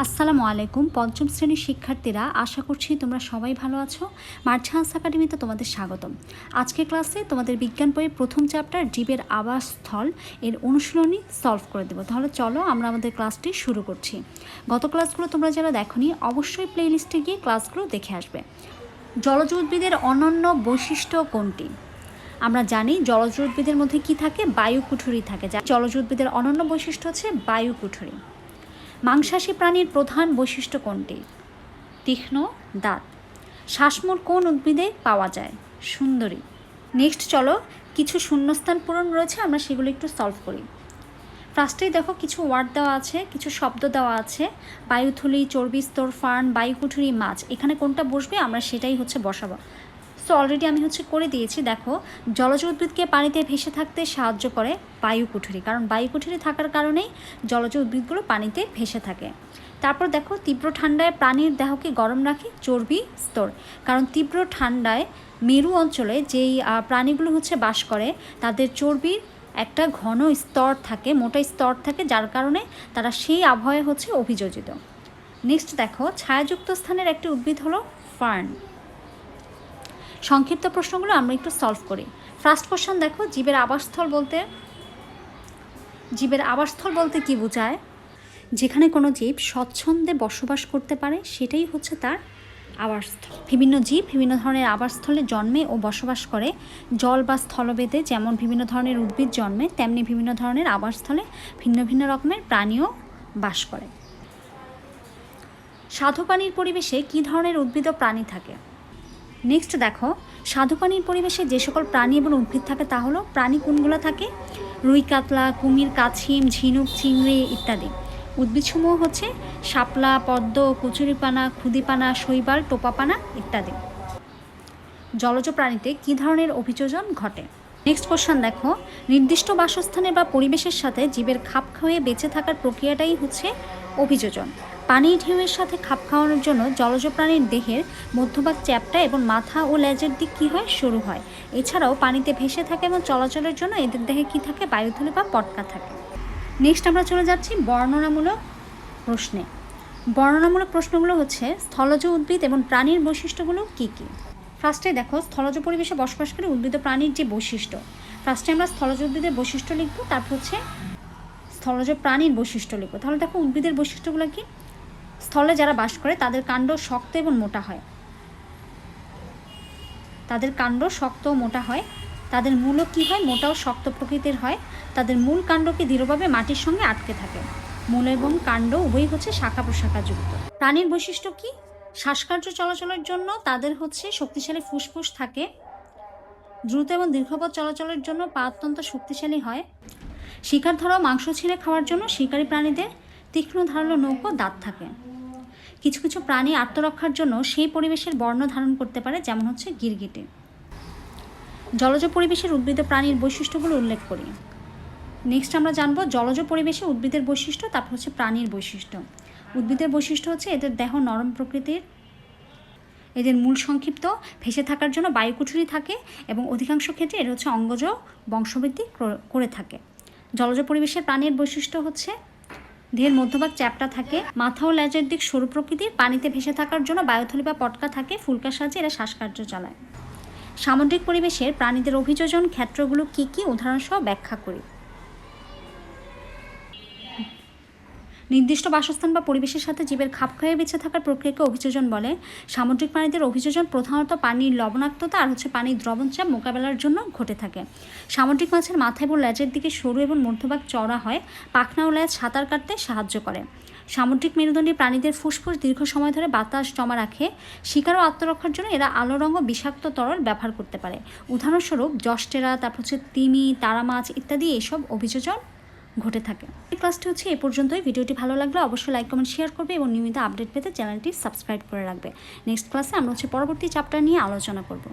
আসসালামু আলাইকুম পঞ্চম শ্রেণীর শিক্ষার্থীরা, আশা করছি তোমরা সবাই ভালো আছো। মার্চহান্স একাডেমিতে তোমাদের স্বাগতম। আজকের ক্লাসে তোমাদের বিজ্ঞান বইয়ের প্রথম চ্যাপ্টার জীবের আবাসস্থল এর অনুশীলনী সলভ করে দেবো। তাহলে চলো আমরা আমাদের ক্লাসটি শুরু করছি। গত ক্লাসগুলো তোমরা যারা দেখোনি অবশ্যই প্লেলিস্টে গিয়ে ক্লাসগুলো দেখে আসবে। জলজ উদ্ভিদের অনন্য বৈশিষ্ট্য কোনটি? আমরা জানি জলজ উদ্ভিদের মধ্যে কি থাকে, বায়ুকুঠুরি থাকে। জলজ উদ্ভিদের অনন্য বৈশিষ্ট্য হচ্ছে বায়ুকুঠুরি। মাংসাশী প্রাণীর প্রধান বৈশিষ্ট্য কোনটি? তীক্ষ্ণ দাঁত। শ্বাসমূল কোন উদ্ভিদে পাওয়া যায়? সুন্দরী। নেক্সট চলো কিছু শূন্যস্থান পূরণ রয়েছে, আমরা সেগুলো একটু সলভ করি। ফার্স্টেই দেখো কিছু ওয়ার্ড দেওয়া আছে, কিছু শব্দ দেওয়া আছে। বায়ুথলি, চর্বি স্তর, ফার্ন, বায়ুকুঠুরি, মাছ। এখানে কোনটা বসবে আমরা সেটাই বসাবো। সো অলরেডি আমি করে দিয়েছি। দেখো, জলজ উদ্ভিদকে পানিতে ভেসে থাকতে সাহায্য করে বায়ুকুঠুরি, কারণ বায়ুকুঠুরি থাকার কারণেই জলজ উদ্ভিদগুলো পানিতে ভেসে থাকে। তারপর দেখো, তীব্র ঠান্ডায় প্রাণীর দেহকে গরম রাখে চর্বি স্তর, কারণ তীব্র ঠান্ডায় মেরু অঞ্চলে যেই প্রাণীগুলো বাস করে তাদের চর্বির একটা ঘন স্তর থাকে, মোটা স্তর থাকে, যার কারণে তারা সেই আবহাওয়ায় অভিযোজিত। নেক্সট দেখো, ছায়াযুক্ত স্থানের একটি উদ্ভিদ হলো ফার্ন। সংক্ষিপ্ত প্রশ্নগুলো আমরা একটু সলভ করি। ফার্স্ট কোশ্চেন দেখো, জীবের আবাসস্থল বলতে কি বোঝায়? যেখানে কোনো জীব স্বচ্ছন্দে বসবাস করতে পারে সেটাই তার আবাসস্থল। বিভিন্ন জীব বিভিন্ন ধরনের আবাসস্থলে জন্মে ও বসবাস করে। জল বা স্থলবেদে যেমন বিভিন্ন ধরনের উদ্ভিদ জন্মে, তেমনি বিভিন্ন ধরনের আবাসস্থলে ভিন্ন ভিন্ন রকমের প্রাণীও বাস করে। স্বাদুপানির পরিবেশে কী ধরনের উদ্ভিদ ও প্রাণী থাকে? নেক্সট দেখো, স্বাদুপানির পরিবেশে যে সকল প্রাণী এবং উদ্ভিদ থাকে তা হলো, প্রাণী কোনগুলো থাকে? রুই, কাতলা, কুমির, কাছিম, ঝিনুক, চিংড়ি ইত্যাদি। উদ্ভিদসমূহ শাপলা, পদ্ম, কচুরিপানা, খুদিপানা, শৈবাল, টোপাপানা ইত্যাদি। জলজ প্রাণীতে কী ধরনের অভিযোজন ঘটে? নেক্সট কোশ্চেন দেখো, নির্দিষ্ট বাসস্থানে বা পরিবেশের সাথে জীবের খাপ খাইয়ে বেঁচে থাকার প্রক্রিয়াটাই অভিযোজন। পানির ঢেউয়ের সাথে খাপ খাওয়ানোর জন্য জলজ প্রাণীর দেহের মধ্যভাগ চ্যাপ্টা এবং মাথা ও লেজের দিক কী হয়? সরু হয়। এছাড়াও পানিতে ভেসে থাকে এবং চলাচলের জন্য এদের দেহে কী থাকে? বায়ুথলি বা পটকা থাকে। নেক্সট আমরা চলে যাচ্ছি বর্ণনামূলক প্রশ্নে। বর্ণনামূলক প্রশ্নগুলো স্থলজ উদ্ভিদ এবং প্রাণীর বৈশিষ্ট্যগুলো কী কী? ফার্স্টে দেখো, স্থলজ পরিবেশে বসবাসকারী উদ্ভিদ ও প্রাণীর যে বৈশিষ্ট্য। ফার্স্টে আমরা স্থলজ উদ্ভিদের বৈশিষ্ট্য লিখব, তারপর স্থলজ প্রাণীর বৈশিষ্ট্য লিখব। তাহলে দেখো, উদ্ভিদের বৈশিষ্ট্যগুলো কি? স্থলে যারা বাস করে তাদের কাণ্ড শক্ত এবং মোটা হয়। তাদের মূলও কি হয়? মোটা ও শক্ত প্রকৃতির হয়। তাদের মূল কাণ্ডকে দৃঢ়ভাবে মাটির সঙ্গে আটকে থাকে। মূল এবং কাণ্ড উভয়ই শাখা প্রশাখাযুক্ত। প্রাণীর বৈশিষ্ট্য কি? শ্বাসকার্য চলাচলের জন্য তাদের শক্তিশালী ফুসফুস থাকে। দ্রুত এবং দীর্ঘপথ চলাচলের জন্য পা অত্যন্ত শক্তিশালী হয়। শিকার ধরা মাংস ছিঁড়ে খাওয়ার জন্য শিকারী প্রাণীদের তীক্ষ্ণ ধারালো নখ ও দাঁত থাকে। কিছু কিছু প্রাণী আত্মরক্ষার জন্য সেই পরিবেশের বর্ণ ধারণ করতে পারে, যেমন গিরগিটি। জলজ পরিবেশের উদ্ভিদ প্রাণীর বৈশিষ্ট্যগুলো উল্লেখ করি। নেক্সট আমরা জানবো জলজ পরিবেশে উদ্ভিদের বৈশিষ্ট্য, তারপর প্রাণীর বৈশিষ্ট্য। উদ্ভিদের বৈশিষ্ট্য এদের দেহ নরম প্রকৃতির, এদের মূল সংক্ষিপ্ত, ভেসে থাকার জন্য বায়ুকুঠুরি থাকে এবং অধিকাংশ ক্ষেত্রে এর অঙ্গজ বংশবৃদ্ধি করে থাকে। জলজ পরিবেশের প্রাণীর বৈশিষ্ট্য দেহের মধ্যভাগ চ্যাপ্টা থাকে, মাথা ও লেজের দিক সরু প্রকৃতির, পানিতে ভেসে থাকার জন্য বায়ুথলি বা পটকা থাকে, ফুলকার সাহায্যে এরা শ্বাসকার্য চালায়। সামুদ্রিক পরিবেশের প্রাণীদের অভিযোজন ক্ষেত্রগুলো কী কী? উদাহরণসহ ব্যাখ্যা করি। নির্দিষ্ট বাসস্থান বা পরিবেশের সাথে জীবের খাপ খাইয়ে বেঁচে থাকার প্রক্রিয়াকে অভিযোজন বলে। সামুদ্রিক প্রাণীদের অভিযোজন প্রধানত পানির লবণাক্ততা আর পানির দ্রবণচাপ মোকাবেলার জন্য ঘটে থাকে। সামুদ্রিক মাছের মাথা এবং লেজের দিকে সরু এবং মধ্যভাগ চওড়া হয়। পাখনা ও লেজ সাঁতার কাটতে সাহায্য করে। সামুদ্রিক মেরুদণ্ডী প্রাণীদের ফুসফুস দীর্ঘ সময় ধরে বাতাস জমা রাখে। শিকার ও আত্মরক্ষার জন্য এরা আলো রঙ ও বিষাক্ত তরল ব্যবহার করতে পারে। উদাহরণস্বরূপ জস্টেরা, তারপর তিমি, তারা মাছ ইত্যাদি এইসব অভিযোজন ঘটে থাকে। এই ক্লাসটি এ পর্যন্তই। ভিডিওটি ভালো লাগলে অবশ্যই লাইক, কমেন্ট, শেয়ার করবে এবং নিয়মিত আপডেট পেতে চ্যানেলটি সাবস্ক্রাইব করে রাখবে। নেক্সট ক্লাসে আমরা পরবর্তী চ্যাপ্টার নিয়ে আলোচনা করব।